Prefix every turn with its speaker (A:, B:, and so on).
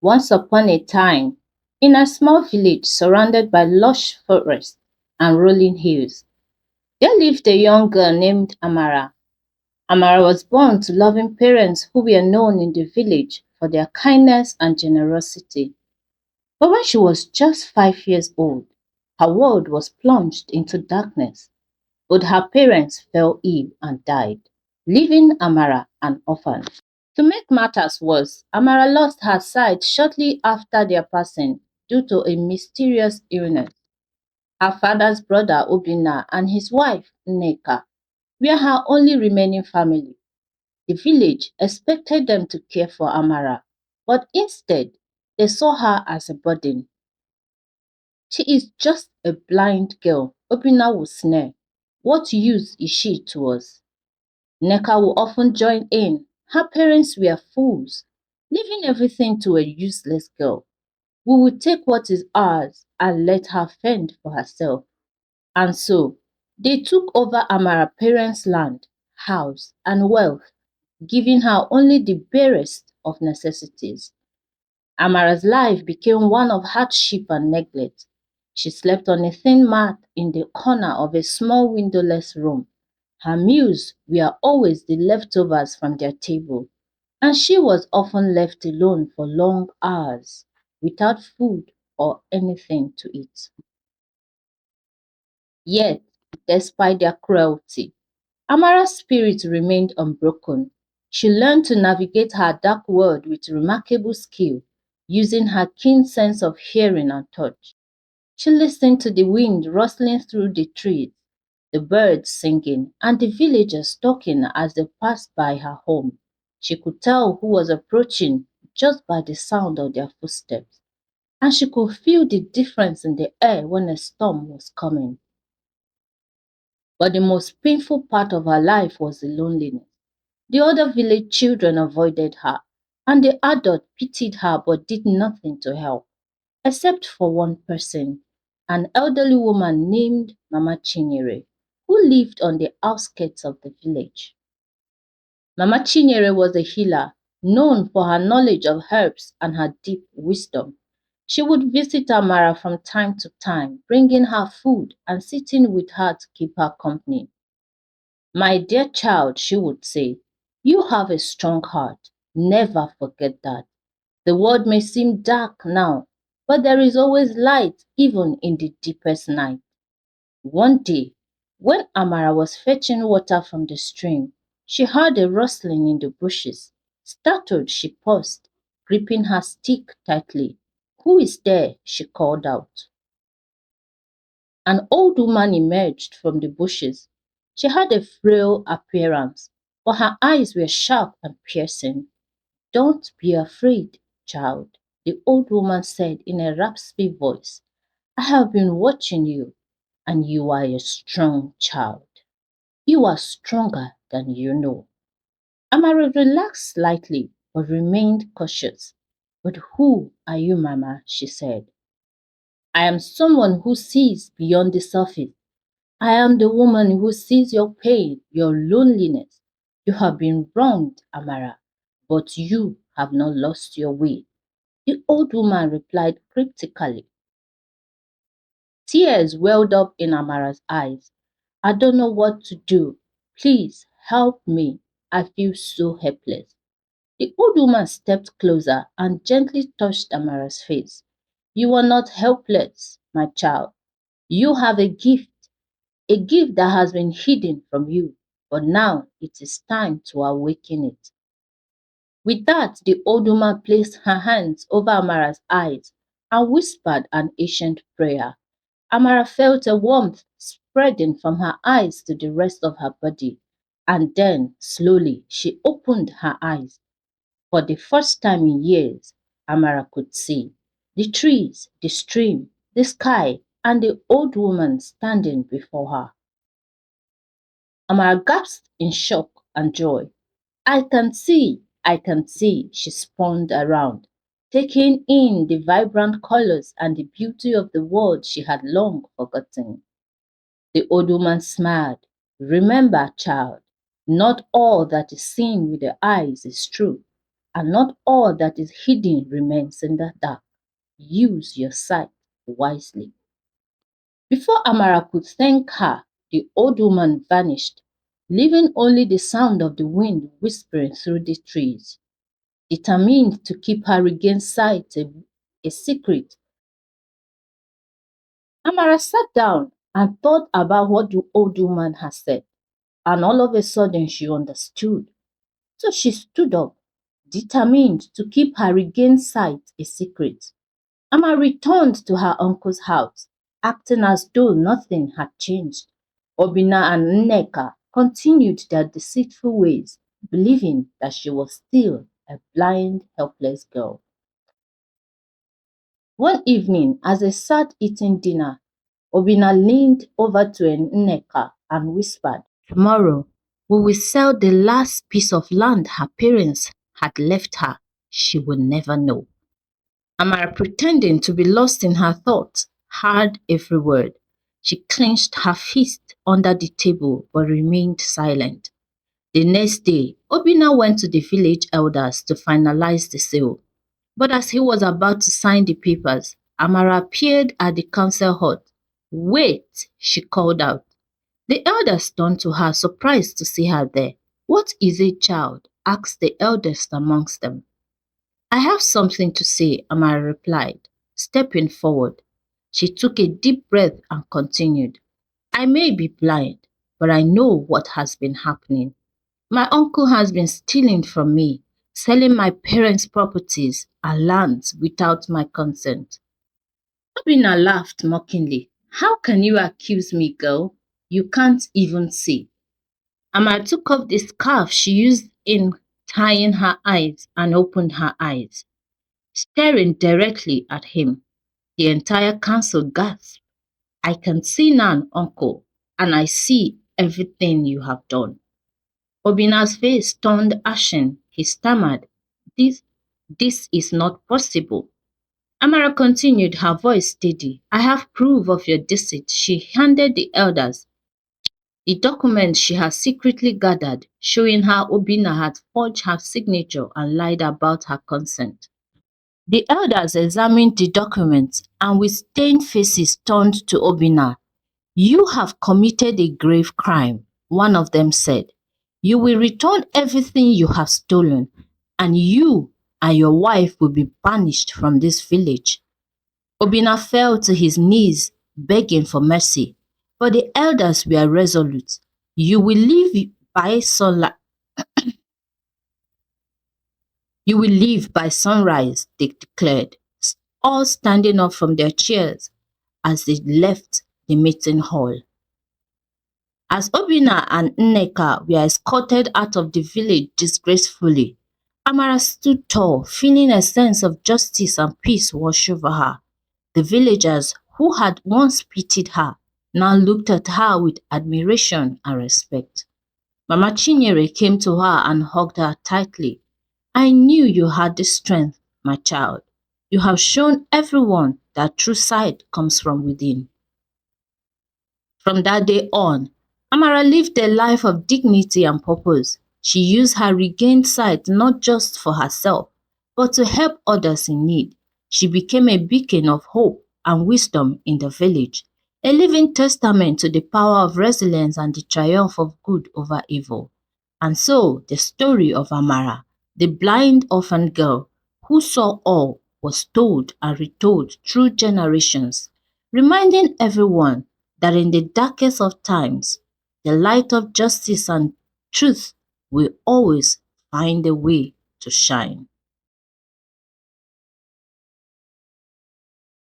A: Once upon a time, in a small village surrounded by lush forests and rolling hills, there lived a young girl named Amara. Amara was born to loving parents who were known in the village for their kindness and generosity. But when she was just 5 years old, her world was plunged into darkness. Both her parents fell ill and died, leaving Amara an orphan. To make matters worse, Amara lost her sight shortly after their passing due to a mysterious illness. Her father's brother Obinna and his wife Nneka were her only remaining family. The village expected them to care for Amara, but instead they saw her as a burden. She is just a blind girl, Obinna would sneer. What use is she to us? Nneka would often join in. Her parents were fools, leaving everything to a useless girl. We will take what is ours and let her fend for herself. And so, they took over Amara's parents' land, house, and wealth, giving her only the barest of necessities. Amara's life became one of hardship and neglect. She slept on a thin mat in the corner of a small windowless room. Her meals were always the leftovers from their table, and she was often left alone for long hours without food or anything to eat. Yet, despite their cruelty, Amara's spirit remained unbroken. She learned to navigate her dark world with remarkable skill, using her keen sense of hearing and touch. She listened to the wind rustling through the trees, the birds singing, and the villagers talking as they passed by her home. She could tell who was approaching just by the sound of their footsteps, and she could feel the difference in the air when a storm was coming. But the most painful part of her life was the loneliness. The other village children avoided her, and the adult pitied her but did nothing to help, except for one person, an elderly woman named Mama Chinyere, who lived on the outskirts of the village. Mama Chinyere was a healer, known for her knowledge of herbs and her deep wisdom. She would visit Amara from time to time, bringing her food and sitting with her to keep her company. My dear child, she would say, you have a strong heart. Never forget that. The world may seem dark now, but there is always light even in the deepest night. One day, when Amara was fetching water from the stream, she heard a rustling in the bushes. Startled, she paused, gripping her stick tightly. Who is there? She called out. An old woman emerged from the bushes. She had a frail appearance, but her eyes were sharp and piercing. Don't be afraid, child, the old woman said in a raspy voice. I have been watching you, and you are a strong child. You are stronger than you know. Amara relaxed slightly, but remained cautious. But who are you, Mama? She said. I am someone who sees beyond the surface. I am the woman who sees your pain, your loneliness. You have been wronged, Amara, but you have not lost your way. The old woman replied cryptically. Tears welled up in Amara's eyes. I don't know what to do. Please help me. I feel so helpless. The old woman stepped closer and gently touched Amara's face. You are not helpless, my child. You have a gift that has been hidden from you, but now it is time to awaken it. With that, the old woman placed her hands over Amara's eyes and whispered an ancient prayer. Amara felt a warmth spreading from her eyes to the rest of her body, and then, slowly, she opened her eyes. For the first time in years, Amara could see the trees, the stream, the sky, and the old woman standing before her. Amara gasped in shock and joy. I can see, she spun around, taking in the vibrant colors and the beauty of the world she had long forgotten. The old woman smiled. Remember, child, not all that is seen with the eyes is true. and not all that is hidden remains in the dark. Use your sight wisely. Before Amara could thank her, the old woman vanished, leaving only the sound of the wind whispering through the trees. Determined to keep her regained sight a secret, Amara sat down and thought about what the old woman had said, and all of a sudden she understood. So she stood up, determined to keep her regained sight a secret. Amma returned to her uncle's house, acting as though nothing had changed. Obina and Nneka continued their deceitful ways, believing that she was still a blind, helpless girl. One evening, as they sat eating dinner, Obina leaned over to Nneka and whispered, "Tomorrow, we will sell the last piece of land her parents had left her. She will never know." Amara, pretending to be lost in her thoughts, heard every word. She clenched her fist under the table but remained silent. The next day, Obina went to the village elders to finalize the sale. But as he was about to sign the papers, Amara appeared at the council hut. "Wait," she called out. The elders turned to her, surprised to see her there. "What is it, child?" asked the eldest amongst them. "I have something to say," Amara replied, stepping forward. She took a deep breath and continued, "I may be blind, but I know what has been happening. My uncle has been stealing from me, selling my parents' properties and lands without my consent." Obina laughed mockingly. "How can you accuse me, girl? You can't even see." Amara took off the scarf she used in tying her eyes and opened her eyes, staring directly at him. The entire council gasped. "I can see now, uncle, and I see everything you have done." Obina's face turned ashen. He stammered, This is not possible." Amara continued, her voice steady. "I have proof of your deceit." She handed the elders the document she had secretly gathered, showing how Obina had forged her signature and lied about her consent. The elders examined the document and with stained faces turned to Obina. "You have committed a grave crime," one of them said. "You will return everything you have stolen, and you and your wife will be banished from this village." Obina fell to his knees, begging for mercy, but the elders were resolute. "You will live by sunlight. You will leave by sunrise," they declared, all standing up from their chairs as they left the meeting hall. As Obina and Nneka were escorted out of the village disgracefully, Amara stood tall, feeling a sense of justice and peace wash over her. The villagers, who had once pitied her, now looked at her with admiration and respect. Mama Chinyere came to her and hugged her tightly. "I knew you had the strength, my child. You have shown everyone that true sight comes from within." From that day on, Amara lived a life of dignity and purpose. She used her regained sight not just for herself, but to help others in need. She became a beacon of hope and wisdom in the village, a living testament to the power of resilience and the triumph of good over evil. And so, the story of Amara, the blind orphan girl who saw all, was told and retold through generations, reminding everyone that in the darkest of times, the light of justice and truth will always find a way to shine.